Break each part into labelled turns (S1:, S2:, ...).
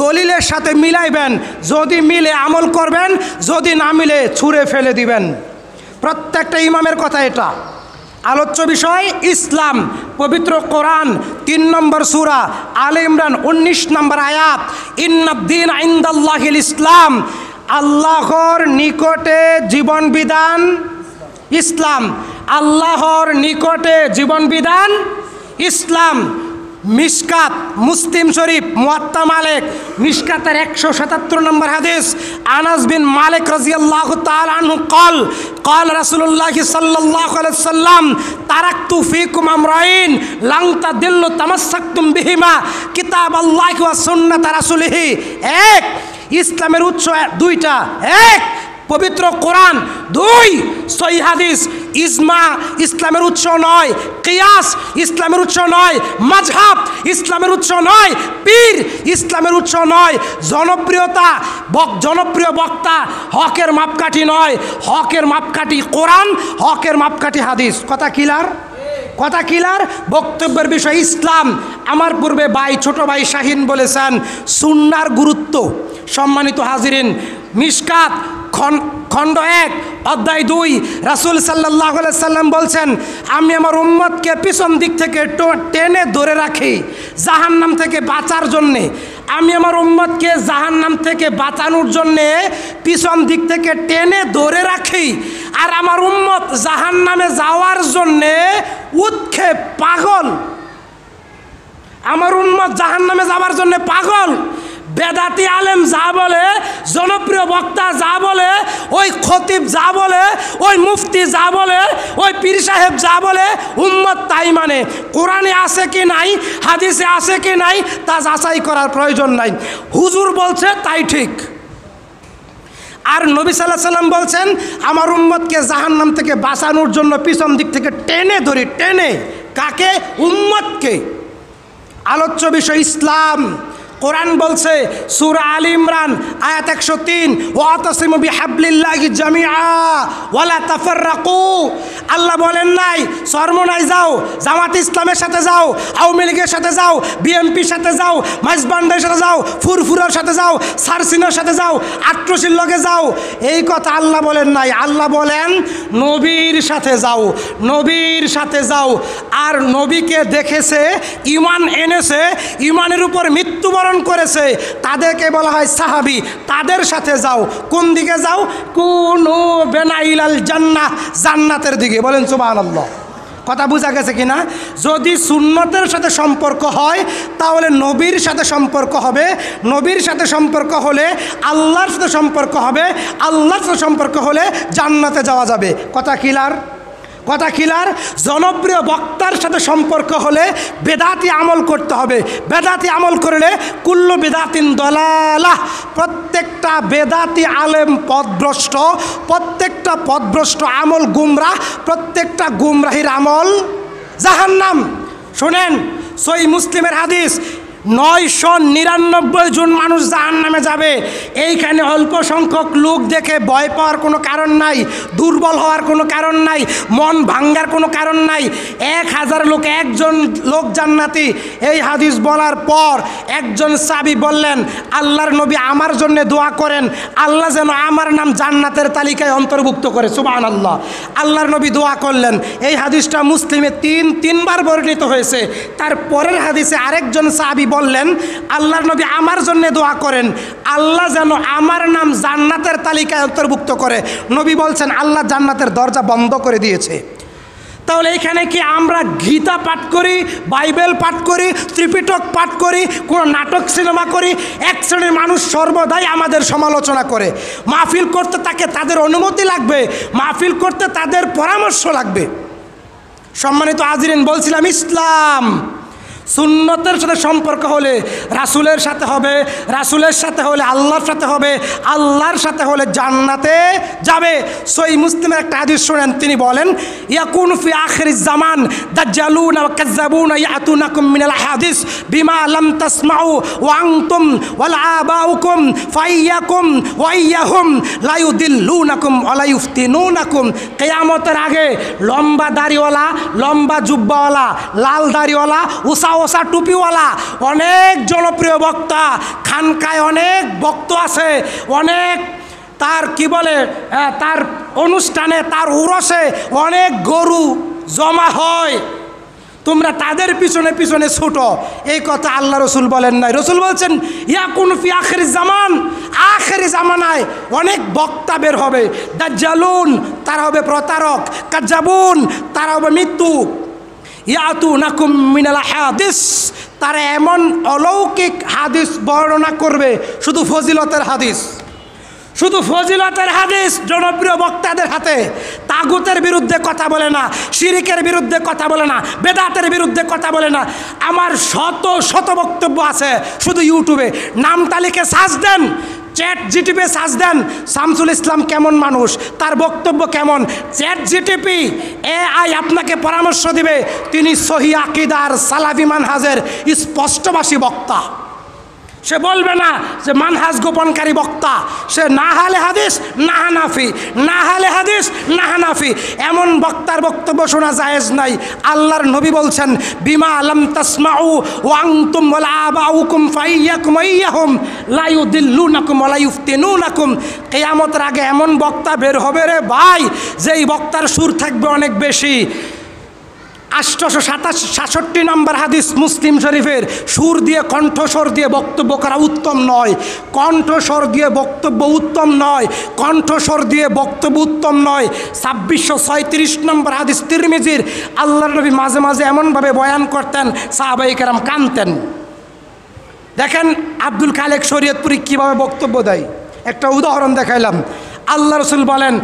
S1: দলিলের সাথে মিলাইবেন, যদি মিলে আমল করবেন, যদি না মিলে ছুঁড়ে ফেলে দিবেন। প্রত্যেকটা ইমামের কথা এটা। আলোচ্য বিষয় ইসলাম, পবিত্র কোরআন 3 নম্বর সূরা আলে ইমরান 19 নম্বর আয়াত, ইন্নাদ-দীন ইনদাল্লাহিল ইসলাম, আল্লাহর নিকটে জীবন বিধান ইসলাম, আল্লাহর নিকটে জীবন বিধান ইসলাম। মিশকাত, মুসলিম শরীফ, মুয়াত্তা মালিক, মিশকাতের 177 নম্বর হাদিস, আনাস বিন মালিক রাদিয়াল্লাহু তাআলা আনহু قال قال رسول الله صلى الله عليه وسلم تركت فيكم امرين لن تضلوا تمسكتم بهما كتاب الله وسنة رسوله। এক, ইসলামের উৎস দুইটা, এক পবিত্র কোরআন, 2 সহিহ হাদিস। ইজমা ইসলামের উৎস নয়, কিয়াস ইসলামের উৎস নয়, মাযহাব ইসলামের উৎস নয়, পীর ইসলামের উৎস নয়, জনপ্রিয়তা জনপ্রিয় বক্তা হকের মাপকাঠি নয়। হকের মাপকাঠি কোরআন, হকের মাপকাঠি হাদিস। কথা ক্লিয়ার? কথা ক্লিয়ার? বক্তব্যের বিষয় ইসলাম। আমার পূর্বে ভাই, ছোট ভাই শাহিন বলেছেন সুন্নাহর গুরুত্ব। সম্মানিত হাজিরিন, মিশকাত খণ্ড 1 অধ্যায় 2 রাসূল সাল্লাল্লাহু আলাইহি সাল্লাম বলছেন, আমি আমার উম্মতকে পিছন দিক থেকে টেনে ধরে রাখি জাহান্নাম থেকে বাঁচার জন্যে। আমি আমার উম্মতকে জাহান্নাম থেকে বাঁচানোর জন্যে পিছন দিক থেকে টেনে ধরে রাখি। আর আমার উম্মত জাহান্নামে যাওয়ার জন্যে উৎক্ষেপ, পাগল। আমার উম্মত জাহান্নামে যাওয়ার জন্যে পাগল। বেদাতি আলেম যা বলে, জনপ্রিয় বক্তা যা বলে, ওই খতিব যা বলে, ওই মুফতি যা বলে, ওই পীর সাহেব যা বলে, উম্মত তাই মানে। কোরআনে আছে কি নাই, হাদিসে আছে কি নাই, তা যাচাই করার প্রয়োজন নাই। হুজুর বলছে তাই ঠিক। আর নবী সাল্লাল্লাহু আলাইহি সাল্লাম বলছেন, আমার উম্মতকে জাহান্নাম থেকে বাঁচানোর জন্য পিছন দিক থেকে টেনে ধরি। টেনে কাকে? উম্মতকে। আলোচ্য বিষয় ইসলাম। কোরআন বলছে সূরা আলে ইমরান আয়াত 103, ওয়াতাসিমু বিহাবলিল্লাহি জামিআ ওয়ালা তাফাররাকু। আল্লাহ বলেন নাই চরমনাই যাও, জামাত ইসলামের সাথে যাও, আওয়ামী লীগের সাথে যাও, বিএনপির সাথে যাও, মাইজবান্ডার সাথে যাও, ফুরফুরার সাথে যাও, সারসিনার সাথে যাও, আট্রসির লগে যাও। এই কথা আল্লাহ বলেন নাই। আল্লাহ বলেন নবীর সাথে যাও, নবীর সাথে যাও। আর নবীকে দেখেছে, ঈমান এনেছে, ঈমানের উপর মৃত্যুবরণ করেছে, তাদেরকে বলা হয় সাহাবী। তাদের সাথে যাও। কোন দিকে যাও? কুনু বেনাইলাল জান্নাহ, জান্নাতের দিকে। বলেন সুবহানাল্লাহ। কথা বোঝা গেছে কিনা? যদি সুন্নতের সাথে সম্পর্ক হয় তাহলে নবীর সাথে সম্পর্ক হবে, নবীর সাথে সম্পর্ক হলে আল্লাহর সাথে সম্পর্ক হবে, আল্লাহর সাথে সম্পর্ক হলে জান্নাতে যাওয়া যাবে। কথা ক্লিয়ার? কথা ক্লিয়ার? জনপ্রিয় বক্তার সাথে সম্পর্ক হলে বেদাতি আমল করতে হবে। বেদাতি আমল করলে কুল্লু বেদাতিন দলালাহ, প্রত্যেকটা বেদাতি আলেম পথভ্রষ্ট, প্রত্যেকটা পথভ্রষ্ট আমল গুমরাহ, প্রত্যেকটা গুমরাহির আমল জাহান্নাম। শোনেন, সহিহ মুসলিমের হাদিস, 999 জন মানুষ জাহান্নামে যাবে। এইখানে অল্প সংখ্যক লোক দেখে ভয় পাওয়ার কোনো কারণ নাই, দুর্বল হওয়ার কোনো কারণ নাই, মন ভাঙ্গার কোনো কারণ নাই। 1000 লোক, একজন লোক জান্নাতি। এই হাদিস বলার পর একজন সাহাবী বললেন, আল্লাহর নবী আমার জন্য দোয়া করেন, আল্লাহ যেন আমার নাম জান্নাতের তালিকায় অন্তর্ভুক্ত করে। সুবহানাল্লাহ। আল্লাহর নবী দোয়া করলেন। এই হাদিসটা মুসলিমে 3বার বর্ণিত হয়েছে। তার পরের হাদিসে আরেকজন সাহাবী বললেন, আল্লাহর নবী আমার জন্য দোয়া করেন, আল্লাহ যেন আমার নাম জান্নাতের তালিকায় অন্তর্ভুক্ত করে। নবী বলছেন আল্লাহ জান্নাতের দরজা বন্ধ করে দিয়েছে। তাহলে এখানে কি আমরা গীতা পাঠ করি, বাইবেল পাঠ করি, ত্রিপিটক পাঠ করি, কোনো নাটক সিনেমা করি? এক শ্রেণীর মানুষ সর্বদাই আমাদের সমালোচনা করে। মাহফিল করতে তাকে তাদের অনুমতি লাগবে, মাহফিল করতে তাদের পরামর্শ লাগবে। সম্মানিত হাজিরিন, বলছিলাম ইসলাম সুন্নতের সাথে সম্পর্ক হলে রাসূলের সাথে হবে, রাসূলের সাথে হলে আল্লাহর সাথে হবে, আল্লাহর সাথে হলে জান্নাতে যাবে। সহিহ মুসলিমের একটা হাদিস শুনেন, তিনি বলেন, ইয়াকুন ফি আখিরিজ জামান দাজ্জালুনা ওয়া কাযযাবুনা ইয়াতুনাকুম মিনাল হাদিস বিমা লাম তাসমাউ ওয়া আনতুম ওয়াল আবাউকুম ফাইয়াকুম ওয়া ইয়াহুম লা ইউদিল্লুনাকুম ওয়া লা ইফতিনুনাকুম। কিয়ামতের আগে লম্বা দাড়িওয়ালা, লম্বা জুব্বাওয়ালা, লাল দাড়িওয়ালা, উসা ওসা টুপিওয়ালা অনেক জনপ্রিয় বক্তা, খানকায় অনেক বক্তা আছে, অনেক তার কি বলে তার অনুষ্ঠানে তার উরসে অনেক গরু জমা হয়, তোমরা তাদের পিছনে পিছনে ছুটো। এই কথা আল্লাহ রসুল বলেন নাই। রসুল বলছেন ইয়াকুন ফি আখিরি জামান, আখিরি জামানায় অনেক বক্তা বের হবে। দাজ্জালুন, তারা হবে প্রতারক। কাজ্জাবুন, তারা হবে মৃত্যু। ইয়াতুনাকুম মিনাল হাদিস, তারা এমন অলৌকিক হাদিস বর্ণনা করবে, শুধু ফজিলতের হাদিস, শুধু ফজিলতের হাদিস জনপ্রিয় বক্তাদের হাতে। তাগুতের বিরুদ্ধে কথা বলে না, শিরিকের বিরুদ্ধে কথা বলে না, বেদাতের বিরুদ্ধে কথা বলে না। আমার শত শত বক্তব্য আছে, শুধু ইউটিউবে নাম তালিকে সার্চ দেন, চ্যাট জিটিপি সার্চ দেন, শামসুল ইসলাম কেমন মানুষ, তার বক্তব্য কেমন। চ্যাট জিটিপি AI আপনাকে পরামর্শ দিবে, তিনি সহি আকীদার সালাফি মানহাজের স্পষ্টভাষী বক্তা। সে বলবে না যে মানহাজ গোপনকারী বক্তা, সে না হালে হাদিস না হানাফি, না হালে হাদিস না হানাফি, এমন বক্তার বক্তব্য শোনা জায়েজ নাই। আল্লাহর নবী বলছেন বিমা লাম তাসমাউ ওয়া আনতুম ওয়ালা আবাউকুম ফাইয়াকুম আইয়াহুম লা ইউদিল্লুনাকুম ওয়া লা ইফতিনুনাকুম। কিয়ামতের আগে এমন বক্তা বের হবে রে ভাই, যেই বক্তার সুর থাকবে অনেক বেশি। 867 নম্বর হাদিস মুসলিম শরীফের। সুর দিয়ে কণ্ঠস্বর দিয়ে বক্তব্য করা উত্তম নয়, কণ্ঠস্বর দিয়ে বক্তব্য উত্তম নয়, কণ্ঠস্বর দিয়ে বক্তব্য উত্তম নয়। 2636 নম্বর হাদিস তিরমিজির। আল্লাহর নবী মাঝে মাঝে এমনভাবে বয়ান করতেন, সাহাবায়ে কেরাম কাঁদতেন। দেখেন আব্দুল খালেক শরীয়তপুরী কীভাবে বক্তব্য দেয়, একটা উদাহরণ দেখাইলাম। আল্লাহ রসুল বলেন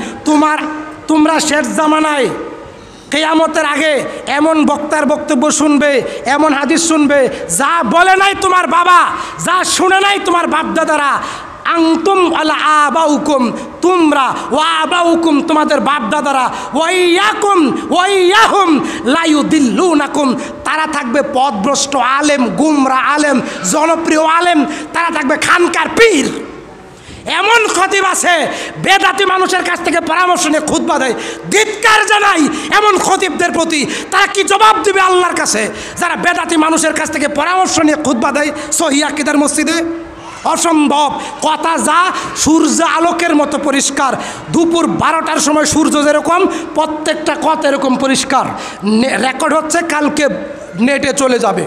S1: তোমরা শেষ জামানায় কিয়ামতের আগে এমন বক্তার বক্তব্য শুনবে, এমন হাদিস শুনবে যা বলে নাই তোমার বাবা, যা শুনে নাই তোমার বাপদাদারা। আনতুম আলা আবাউকুম, তোমরা, ওয়া আবাউকুম তোমাদের বাপদাদারা, ওয়াইয়াকুম ওয়াইয়াহুম লা ইউদিল্লুনাকুম, তারা থাকবে পথভ্রষ্ট আলেম, গুমরা আলেম, জনপ্রিয় আলেম, তারা থাকবে খানকার পীর। এমন খতিব আছে বেদাতি মানুষের কাছ থেকে পরামর্শ নিয়ে খুতবা দেয়। ধিক্কার জানাই এমন খতিবদের প্রতি। তারা কি জবাব দিবে আল্লাহর কাছে যারা বেদাতি মানুষের কাছ থেকে পরামর্শ নিয়ে খুতবা দেয় সহিহ আকীদার মসজিদে? অসম্ভব কথা। যা সূর্য আলোকের মতো পরিষ্কার, দুপুর 12টার সময় সূর্য যেরকম, প্রত্যেকটা কথা এরকম পরিষ্কার। রেকর্ড হচ্ছে, কালকে নেটে চলে যাবে।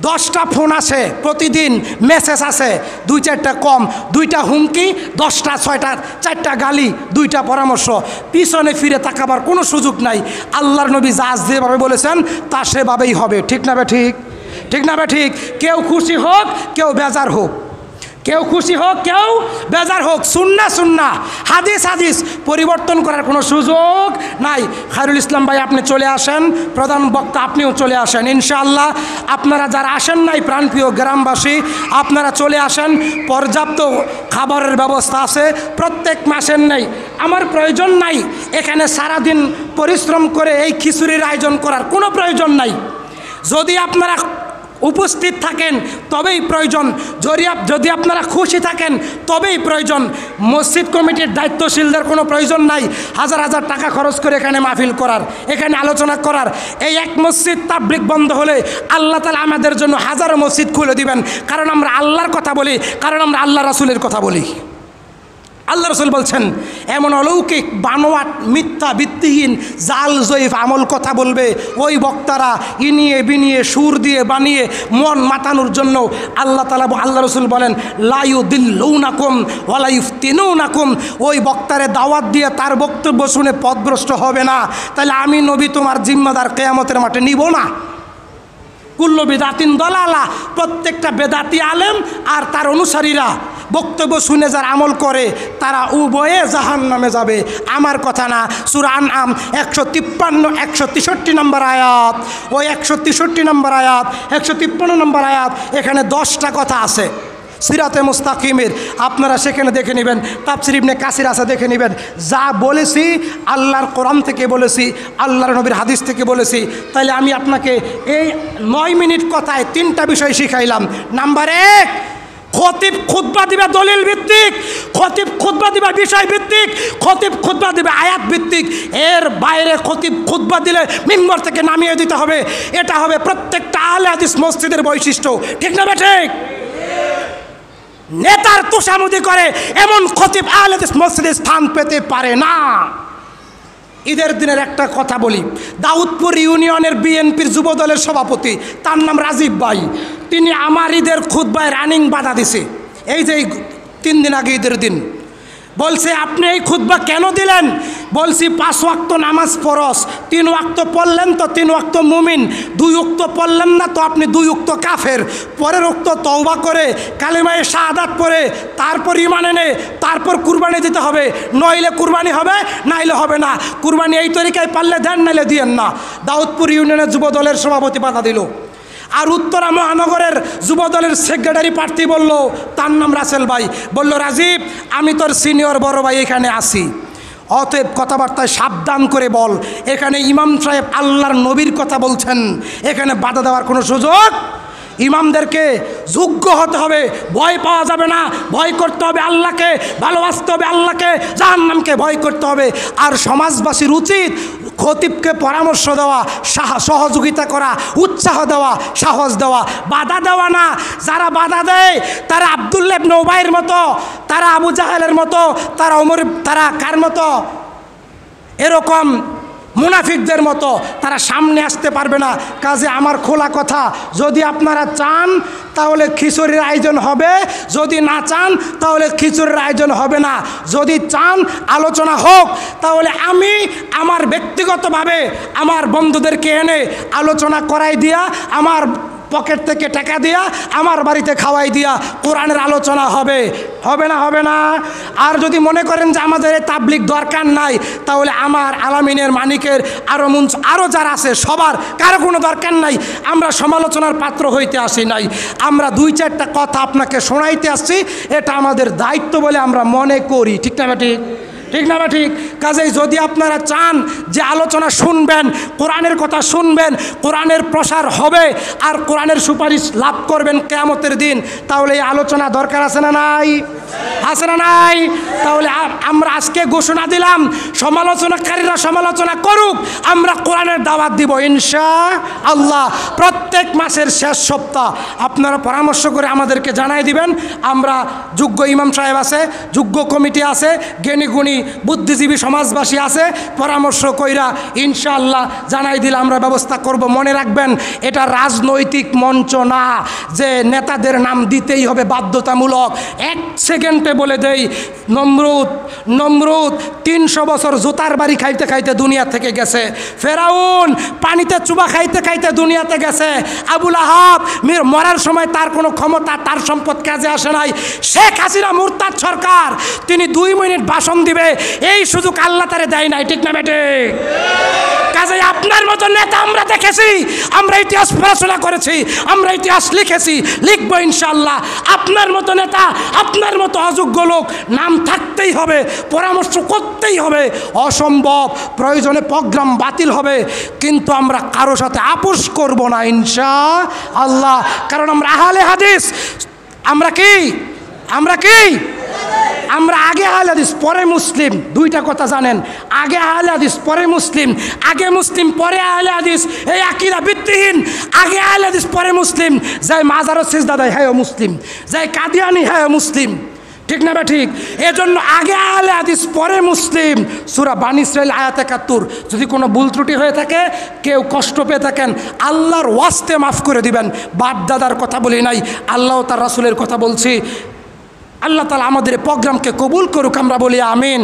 S1: 10টা ফোন আছে প্রতিদিন, মেসেজ আছে 2-4টা কম, 2টা হুমকি, 10টা 6টা 4টা গালি, 2টা পরামর্শ। পিছনে ফিরে তাকাবার কোনো সুযোগ নাই। আল্লাহর নবী যা যেভাবে বলেছেন তা সেভাবেই হবে। ঠিক না বে ঠিক? ঠিক না বে ঠিক? কেউ খুশি হোক, কেউ বেজার হোক, কেউ খুশি হোক, কেউ বেজার হোক, সুন্নাহ সুন্নাহ, হাদিস হাদিস, পরিবর্তন করার কোনো সুযোগ নাই। খায়রুল ইসলাম ভাই আপনি চলে আসেন, প্রধান বক্তা আপনিও চলে আসেন ইনশাআল্লাহ। আপনারা যারা আসেন নাই প্রাণপ্রিয় গ্রামবাসী, আপনারা চলে আসেন। পর্যাপ্ত খাবারের ব্যবস্থা আছে, প্রত্যেক মাসের নেই। আমার প্রয়োজন নাই এখানে সারাদিন পরিশ্রম করে এই খিচুড়ির আয়োজন করার কোনো প্রয়োজন নাই। যদি আপনারা উপস্থিত থাকেন তবেই প্রয়োজন, যদি আপনারা খুশি থাকেন তবেই প্রয়োজন। মসজিদ কমিটির দায়িত্বশীলদের কোনো প্রয়োজন নাই হাজার হাজার টাকা খরচ করে এখানে মাহফিল করার, এখানে আলোচনা করার। এই এক মসজিদ তাবলীগ বন্ধ হলে আল্লাহ তাআলা আমাদের জন্য হাজারো মসজিদ খুলে দিবেন, কারণ আমরা আল্লাহর কথা বলি, কারণ আমরা আল্লাহ রাসূলের কথা বলি। আল্লাহ রসুল বলছেন এমন অলৌকিক বানোয়াট মিথ্যা ভিত্তিহীন জাল জয়ীফ আমল কথা বলবে ওই বক্তারা, ইনিয়ে বিনিয়ে সুর দিয়ে বানিয়ে মন মাতানোর জন্য। আল্লাহ রসুল বলেন লা ইউদিল্লুনাকুম ওয়া লা ইফতিনুনাকুম, ওই বক্তারে দাওয়াত দিয়ে তার বক্তব্য শুনে পথভ্রষ্ট হবে না। তাহলে আমি নবী তোমার জিম্মাদার কিয়ামতের মাঠে নিব না? কুল্লু বিদাতিন দলালা, প্রত্যেকটা বেদাতি আলেম আর তার অনুসারীরা বক্তব্য শুনে যারা আমল করে তারা উভয়ে জাহান্নামে যাবে। আমার কথা না, সূরা আনআম 153-163 নম্বর আয়াত, ওই 163 নম্বর আয়াত, 153 নম্বর আয়াত, এখানে 10টা কথা আছে সিরাতে মুস্তাকিমের। আপনারা সেখানে দেখে নেবেন, তাফসীর ইবনে কাসির আছে দেখে নেবেন। যা বলেছি আল্লাহর কোরআন থেকে বলেছি, আল্লাহর নবীর হাদিস থেকে বলেছি। তাইলে আমি আপনাকে এই 9 মিনিট কথায় 3টা বিষয় শিখাইলাম। নাম্বার 1, খতিব খুতবা দিবে দলিল ভিত্তিক, খতিব খুতবা দিবে বিষয় ভিত্তিক, খতিব খুতবা দিবে আয়াত ভিত্তিক। এর বাইরে খতিব খুতবা দিলে মিম্বর থেকে নামিয়ে দিতে হবে। এটা হবে প্রত্যেকটা আহলে হাদিস মসজিদের বৈশিষ্ট্য, ঠিক না ঠিক? নেতার তোষামুদি করে এমন খতিব আহলে হাদিস মসজিদে স্থান পেতে পারে না। ঈদের দিনের একটা কথা বলি, দাউদপুর ইউনিয়নের বিএনপির যুব দলের সভাপতি, তার নাম রাজীব ভাই, তিনি আমার ঈদের খুতবায় রানিং বাধা দিছে। এই যে 3 দিন আগে ঈদের দিন বলছে, আপনি এই খুতবা কেন দিলেন? বলছি 5 ওয়াক্ত নামাজ ফরজ, 3 ওয়াক্ত পড়লেন তো 3 ওয়াক্ত মুমিন, 2 ওয়াক্ত পড়লেন না তো আপনি 2 ওয়াক্ত কাফের। পরের ওয়াক্ত তওবা করে কালেমায়ে শাহাদাত পড়ে তারপর ঈমান এনে তারপর কুরবানি দিতে হবে, নইলে কুরবানি হবে, নাইলে হবে না। কুরবানি এই তরিকায় পারলে দেন, নাইলে দিয়েন না। দাউদপুর ইউনিয়নের যুব দলের সভাপতি বাধা দিল। আর উত্তরা মহানগরের যুব দলের সেক্রেটারি প্রার্থী বলল, তার নাম রাসেল ভাই, বলল, রাজীব আমি তোর সিনিয়র বড় ভাই, এখানে আসি, অতএব কথাবার্তায় সাবধান করে বল। এখানে ইমাম সাহেব আল্লাহর নবীর কথা বলছেন, এখানে বাধা দেওয়ার কোনো সুযোগ। ইমামদেরকে যোগ্য হতে হবে, ভয় পাওয়া যাবে না, ভয় করতে হবে আল্লাহকে, ভালোবাসতে হবে আল্লাহকে, জাহান্নামকে ভয় করতে হবে। আর সমাজবাসীর উচিত খতিবকে পরামর্শ দেওয়া, সহযোগিতা করা, উৎসাহ দেওয়া, সাহস দেওয়া, বাধা দেওয়া না। যারা বাধা দেয় তারা আব্দুল্লাহ ইবনে উবাইয়ের মতো, তারা আবু জাহেলের মতো, তারা ওমর, তারা কার মতো? এরকম মুনাফিকদের মতো, তারা সামনে আসতে পারবে না। কাজে আমার খোলা কথা, যদি আপনারা চান তাহলে খিচুড়ির আয়োজন হবে, যদি না চান তাহলে খিচুড়ির আয়োজন হবে না। যদি চান আলোচনা হোক, তাহলে আমি আমার ব্যক্তিগতভাবে আমার বন্ধুদেরকে এনে আলোচনা করাই দিয়া, আমার পকেট থেকে টাকা দিয়া, আমার বাড়িতে খাওয়াই দিয়া কোরআনের আলোচনা হবে, হবে না? হবে না। আর যদি মনে করেন যে আমাদের এই তাবলিগ দরকার নাই, তাহলে আমার আলামিনের, মানিকের, আরও মঞ্চ, আরও যারা আছে সবার কারো কোনো দরকার নাই। আমরা সমালোচনার পাত্র হইতে আসি নাই, আমরা 2-4টা কথা আপনাকে শোনাইতে আসছি, এটা আমাদের দায়িত্ব বলে আমরা মনে করি, ঠিক না ঠিক? ঠিক না ঠিক? কাজেই যদি আপনারা চান যে আলোচনা শুনবেন, কোরআনের কথা শুনবেন, কোরআনের প্রসার হবে আর কোরআনের সুপারিশ লাভ করবেন কিয়ামতের দিন, তাহলে এই আলোচনা দরকার আছে না নাই? আছে না নাই? তাহলে আমরা আজকে ঘোষণা দিলাম, সমালোচনাকারীরা সমালোচনা করুক, আমরা কোরআনের দাওয়াত দিব ইনশাআল্লাহ। প্রত্যেক মাসের শেষ সপ্তাহ আপনারা পরামর্শ করে আমাদেরকে জানাই দিবেন। আমরা যোগ্য ইমাম সাহেব আছে, যোগ্য কমিটি আছে, জ্ঞানী গুণী বুদ্ধিজীবী সমাজবাসী আছে, পরামর্শ কইরা ইনশাআল্লাহ জানাই দিলে আমরা ব্যবস্থা করব। মনে রাখবেন, এটা রাজনৈতিক মঞ্চ না যে নেতাদের নাম দিতেই হবে বাধ্যতামূলক। 1 সেকেন্ডে বলে দেই, নমরুদ 300 বছর জুতার বাড়ি খাইতে খাইতে দুনিয়া থেকে গেছে, ফেরাউন পানিতে চুবা খাইতে খাইতে দুনিয়াতে গেছে, আবুল আহাব মরার সময় তার কোনো ক্ষমতা, তার সম্পদ কাজে আসে নাই, শেখ হাসিনা মুরতাদ সরকার, তিনি 2 মিনিট ভাষণ দিবে এই সুযোগ আল্লাহ তারে দেয় নাই, ঠিক না বেটে? কাজে আপনার মতো নেতা আমরা দেখেছি, আমরা ইতিহাস পড়াশোনা করেছি, আমরা ইতিহাস লিখেছি, লিখবো ইনশাআল্লাহ। আপনার মতো নেতা, আপনার মতো অযোগ্য লোক নাম থাকতেই হবে, পরামর্শ করতেই হবে, অসম্ভব প্রয়োজনে প্রোগ্রাম বাতিল হবে, কিন্তু আমরা কারো সাথে আপোষ করব না ইনশাআল্লাহ। কারণ আমরা আহলে হাদিস, আমরা কি আমরা আগে আহলে হাদিস পরে মুসলিম। 2টা কথা জানেন, আগে আহলে হাদিস পরে মুসলিম, আগে মুসলিম পরে আহলে হাদিস, এই আকীদা ভিত্তিহীন। আগে আহলে হাদিস পরে মুসলিম, যাই মাজারত সিজদা দেয় হ্যাঁ মুসলিম, যাই কাদিয়ানি হ্যাঁ মুসলিম, ঠিক না ঠিক? এজন্য আগে আহলে হাদিস পরে মুসলিম। সূরা বানী ইসরাঈল আয়াত 71। যদি কোনো ভুল ত্রুটি হয়ে থাকে, কেউ কষ্ট পেয়ে থাকেন, আল্লাহর ওয়াস্তে মাফ করে দিবেন। বাপ দাদার কথা বলি নাই, আল্লাহ তার রাসূলের কথা বলছি। আল্লাহ তাআলা আমাদের প্রোগ্রামকে কবুল করুক, আমরা বলি আমিন।